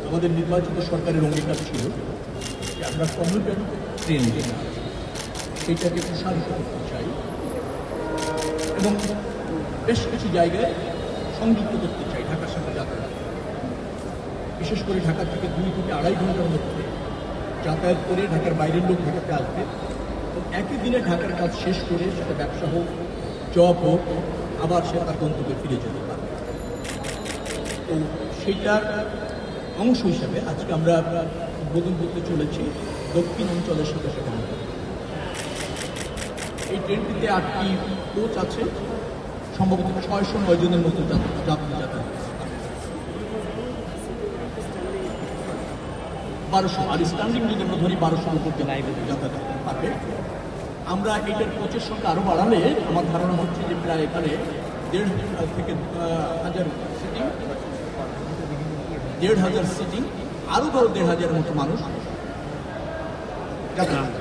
আমাদের নির্বাচিত সরকারের অঙ্গীকার ছিল যে আমরা কমিউটার ট্রেন সেইটাকে প্রসারিত করতে চাই এবং বেশ কিছু জায়গায় সংযুক্ত করতে চাই ঢাকার সাথে যাতায়াত, বিশেষ করে ঢাকা থেকে 2 থেকে 2.5 ঘন্টার মধ্যে যাতায়াত করে ঢাকার বাইরের লোক ঢাকাতে আসবে এবং একই দিনে ঢাকার কাজ শেষ করে সেটা ব্যবসা হোক, জব হোক, আবার সে তার গন্তব্যে ফিরে যেতে পারবে। তো সেইটার অংশ হিসাবে আজকে আমরা উদ্বোধন করতে চলেছি দক্ষিণ অঞ্চলের সাথে সাথে। এই ট্রেনটিতে 8টি কোচ আছে, সম্ভবত 609 জনের মতো যাত্রী যাতায়াত 1200, আর স্ট্যান্ডিং যদি আমরা ধরি 1200 উপর যাতায়াত করতে পারবে। আমরা এটার কোচের সংখ্যা আরও বাড়ালে আমার ধারণা হচ্ছে যে প্রায় এখানে 1,500 থেকে 1,000 সিটিং, 1,500 সিটিং, আরও ধরো 1,500 মতো মানুষ যাতায়াত।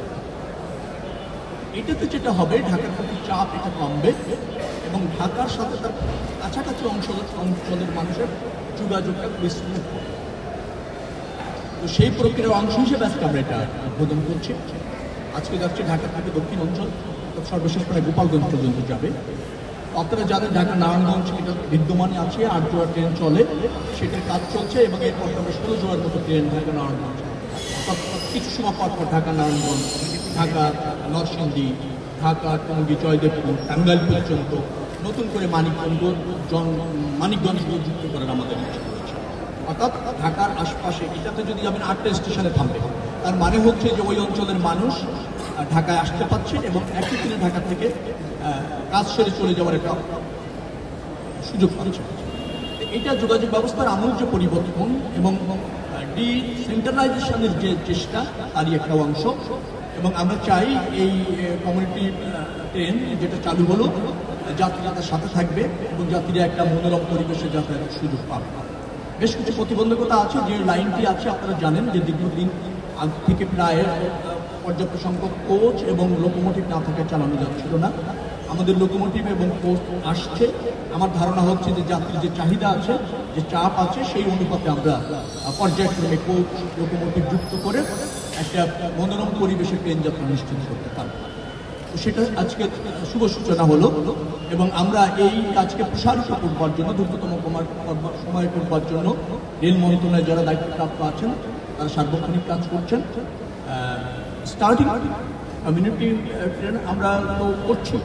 এটাতে যেটা হবে ঢাকার প্রতি চাপ এটা কমবে এবং ঢাকার সাথে তার কাছাকাছি অঞ্চলের মানুষের যোগাযোগটা বিস্তৃত হবে। তো সেই প্রক্রিয়ার অংশ হিসেবে আজকে আমরা এটা উদ্বোধন করছি। আজকে যাচ্ছে ঢাকা থেকে দক্ষিণ অঞ্চল, সর্বশেষ প্রায় গোপালগঞ্জ পর্যন্ত যাবে। আপনারা জানেন ঢাকা নারায়ণগঞ্জ এটা বিদ্যমানে আছে, 8 জোড়া ট্রেন চলে, সেটার কাজ চলছে এবং এরপর আমরা 16 জোড়ার মতো ট্রেন ঢাকা নারায়ণগঞ্জ, কিছু সময় পর পর ঢাকা নারায়ণগঞ্জ, ঢাকা নরসিংদী, ঢাকা টঙ্গী, জয়দেবপুর, টাঙ্গাইল পর্যন্ত নতুন করে মানিকগঞ্জ যুক্ত করার আমাদের ইচ্ছা রয়েছে। অর্থাৎ ঢাকার আশপাশে এটাতে যদি যাবেন 8টা স্টেশনে থামবে, তার মানে হচ্ছে যে ওই অঞ্চলের মানুষ ঢাকায় আসতে পারছে এবং একই দিনে ঢাকা থেকে কাজ সেরে চলে যাওয়ার একটা সুযোগ পাচ্ছে। এটা যোগাযোগ ব্যবস্থার আমূল যে পরিবর্তন এবং ডিসেন্ট্রালাইজেশনের যে চেষ্টা তারই একটা অংশ। এবং আমরা চাই এই কমিউনিটি ট্রেন যেটা চালু হলো যাত্রীরা তার সাথে থাকবে এবং যাত্রীরা একটা মনোরম পরিবেশে যাতায়াতের সুযোগ পাবে। বেশ কিছু প্রতিবন্ধকতা আছে, যে লাইনটি আছে আপনারা জানেন যে দীর্ঘদিন আগ থেকে প্রায় পর্যাপ্ত সংখ্যক কোচ এবং লোকোমোটিভ না থেকে চালানো যাচ্ছিল না। আমাদের লোকোমোটিভ এবং কোচ আসছে, আমার ধারণা হচ্ছে যে যাত্রীর যে চাহিদা আছে, যে চাপ আছে, সেই অনুপাতে আমরা পর্যায়ক্রমে কোচ লোকোমোটিভ যুক্ত করে একটা মনোরম পরিবেশে ট্রেন যাত্রা নিশ্চিত করতে পারব। তো সেটা আজকে শুভ সূচনা হলো এবং আমরা এই কাজকে প্রসারিত করবার জন্য, দ্রুততম সময় করবার জন্য রেল মন্ত্রণালয়ে যারা দায়িত্বপ্রাপ্ত আছেন তারা সার্বক্ষণিক কাজ করছেন। স্টার্টিং কমিউনিটি ট্রেন আমরা তো করছি,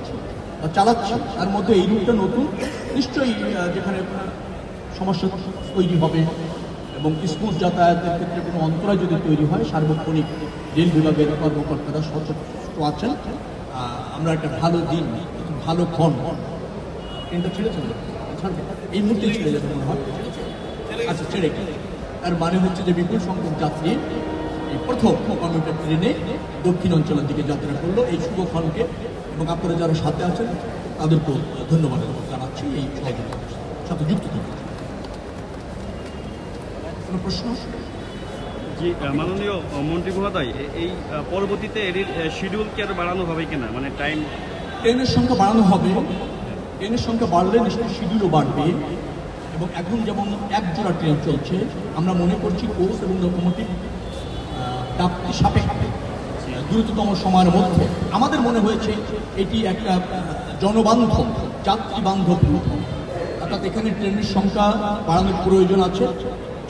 চালাচ্ছি, তার মধ্যে এই রুটটা নতুন, নিশ্চয়ই যেখানে সমস্যা তৈরি হবে এবং স্মুথ যাতায়াতের ক্ষেত্রে কোনো অন্তরায় যদি তৈরি হয়, সার্বক্ষণিক রেল বিভাগের কর্মকর্তারা সচেষ্ট আছেন। আমরা একটা ভালো দিন, ভালো ক্ষণ, ট্রেনটা ছেড়েছেন এই মুহূর্তে ছেড়ে যাবে মনে হয়, আচ্ছা ছেড়ে, তার মানে হচ্ছে যে বিপুল সংখ্যক যাত্রী এই প্রথম কমিউটার ট্রেনে দক্ষিণ অঞ্চলের দিকে যাত্রা করলো এই শুভক্ষণকে। এবং আপনারা যারা সাথে আছেন তাদেরকেও ধন্যবাদ জানাচ্ছি এই সহযোগিতার সাথে যুক্ত থাকার জন্য। কোনো প্রশ্ন? জি, মাননীয় মন্ত্রী মহোদয়, এই পরবর্তীতে এর শিডিউল কি আরো বাড়ানো হবে কিনা, মানে টাইম? ট্রেনের সংখ্যা বাড়ানো হবে, ট্রেনের সংখ্যা বাড়লে নিশ্চয়ই শিডিউলও বাড়বে। এবং এখন যেমন 1 জোড়া ট্রেন চলছে, আমরা মনে করছি কোচ এবং লোকোমোটিভ প্রাপ্তি সাপেক্ষে দ্রুততম সময়ের মধ্যে আমাদের মনে হয়েছে এটি একটা জনবান্ধব, যাত্রী বান্ধব রুট। অর্থাৎ এখানে ট্রেনের সংখ্যা বাড়ানোর প্রয়োজন আছে,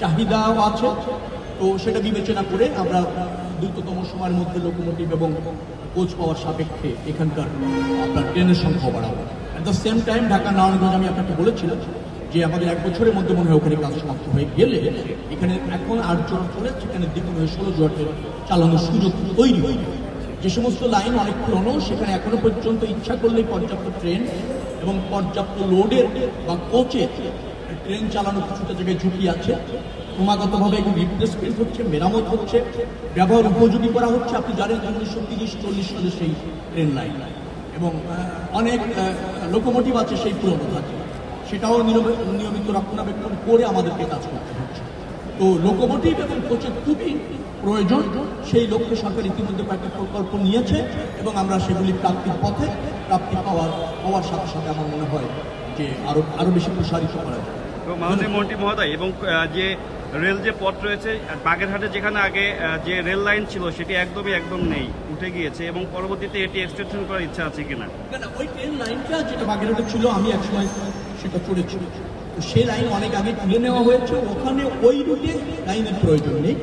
চাহিদাও আছে। তো সেটা বিবেচনা করে আমরা দ্রুততম সময়ের মধ্যে লোকোমোটিভ এবং কোচ পাওয়ার সাপেক্ষে এখানকার আপনার ট্রেনের সংখ্যা বাড়াবো। At the same time Dhaka Narayanganj আমি আপনাকে বলেছিলাম যে আমাদের 1 বছরের মধ্যে মনে হয় ওখানে কাজ সমাপ্ত হয়ে গেলে এখানে এখন 8 জোড়া চলে, সেখানে দ্বিগুণ হয়ে 16 জোড়া ট্রেন চালানোর সুযোগ তৈরি হয়। যে সমস্ত লাইন অনেক পুরনো, সেখানে এখনো পর্যন্ত ইচ্ছা করলেই পর্যাপ্ত ট্রেন এবং পর্যাপ্ত লোডের বা কোচের ট্রেন চালানোর কিছুটা জায়গায় ঝুঁকি আছে। ক্রমাগতভাবে এখন রিপ্লেসমেন্ট হচ্ছে, মেরামত হচ্ছে, ব্যবহার উপযোগী করা হচ্ছে। আপনি জানেন 1930-40 সালে সেই ট্রেন লাইন এবং অনেক লোকোমোটিভ আছে সেই পুরনো থাকে, সেটাও নিয়মিত রক্ষণাবেক্ষণ করে আমাদেরকে কাজ করতে হচ্ছে। তো লোকোমোটিভ এবং কোচের খুবই প্রয়োজন। সেই লক্ষ্যে সরকার ইতিমধ্যে কয়েকটা প্রকল্প নিয়েছে এবং আমরা সেগুলি প্রাপ্তির পথে, প্রাপ্তি পাওয়ার সাথে সাথে আমার মনে হয় যে আরো বেশি প্রসারিত করা যায়। মাননীয় মন্ত্রী মহোদয়, এবং যে রেল যে পথ রয়েছে বাগেরহাটে যেখানে আগে যে রেল লাইন ছিল সেটি একদম নেই, উঠে গিয়েছে এবং পরবর্তীতে এটি এক্সটেনশন করার ইচ্ছা আছে কিনা? না না, ওই ট্রেন লাইনটা যেটা বাগেরহাটে ছিল আমি একসময় সেটা চড়েছি, তো সেই লাইন অনেক আগে তুলে নেওয়া হয়েছে, ওখানে ওই রুটে লাইনের প্রয়োজন নেই।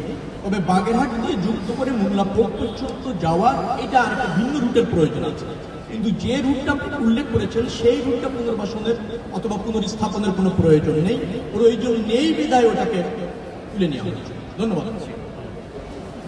তবে বাগেরহাট দিয়ে যুক্ত করে মোংলা পোর্ট পর্যন্ত যাওয়ার এটা আর একটা ভিন্ন রুটের প্রয়োজন আছে, কিন্তু যে রুটটা আপনি উল্লেখ করেছেন সেই রুটটা পুনর্বাসনের অথবা পুনর্স্থাপনের কোনো প্রয়োজন নেই বিধায় ওটাকে তুলে নেওয়া হয়েছে। ধন্যবাদ।